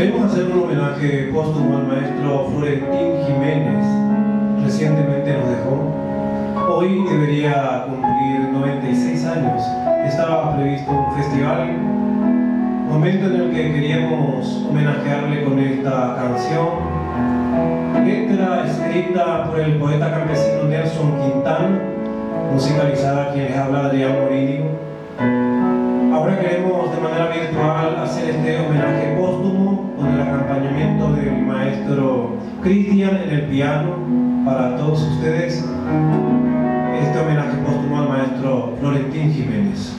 Queremos hacer un homenaje póstumo al maestro Florentín Jiménez. Recientemente nos dejó. Hoy debería cumplir 96 años. Estaba previsto un festival, momento en el que queríamos homenajearle con esta canción. Letra escrita por el poeta campesino Nelson Quintana, musicalizada quien les habla Adrián Morínigo. Ahora queremos de manera virtual hacer este homenaje póstumo con el acompañamiento del maestro Cristian en el piano para todos ustedes. Este homenaje póstumo al maestro Florentín Jiménez.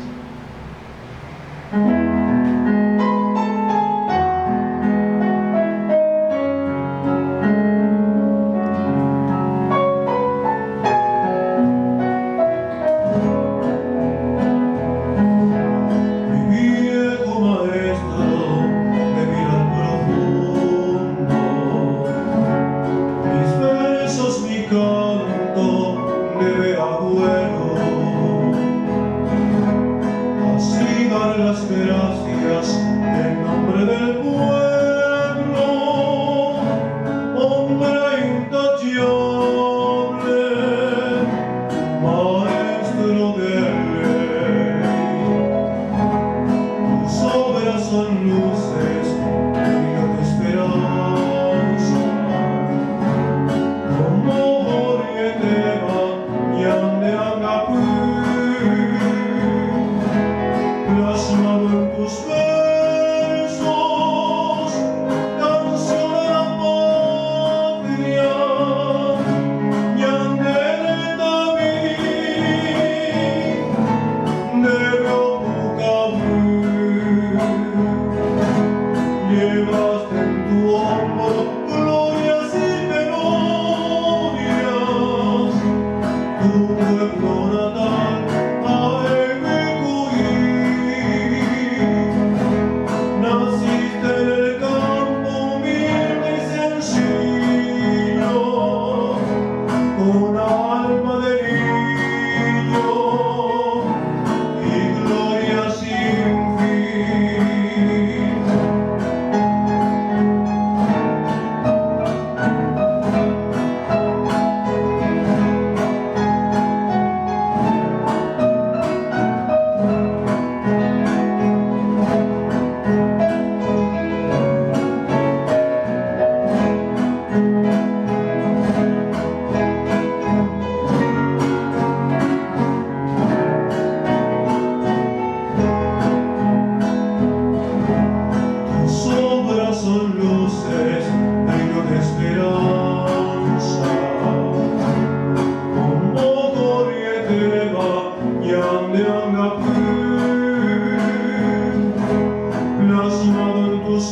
Las gracias en nombre del pueblo, hombre intachable, maestro de ley. Tus obras son luces, brillo de esperanza, como Borgeteva y Ande Agapú. Plasmado en tus versos, canción de la patria, Ñandere también, de Bucabú. Llevaste en tu hombro glorias y penurias, tu pueblo natal, un alma de niño y gloria sin fin. Son luces, brillo de esperanza, como Borgeteva y Ande Agapú, plasmado en tus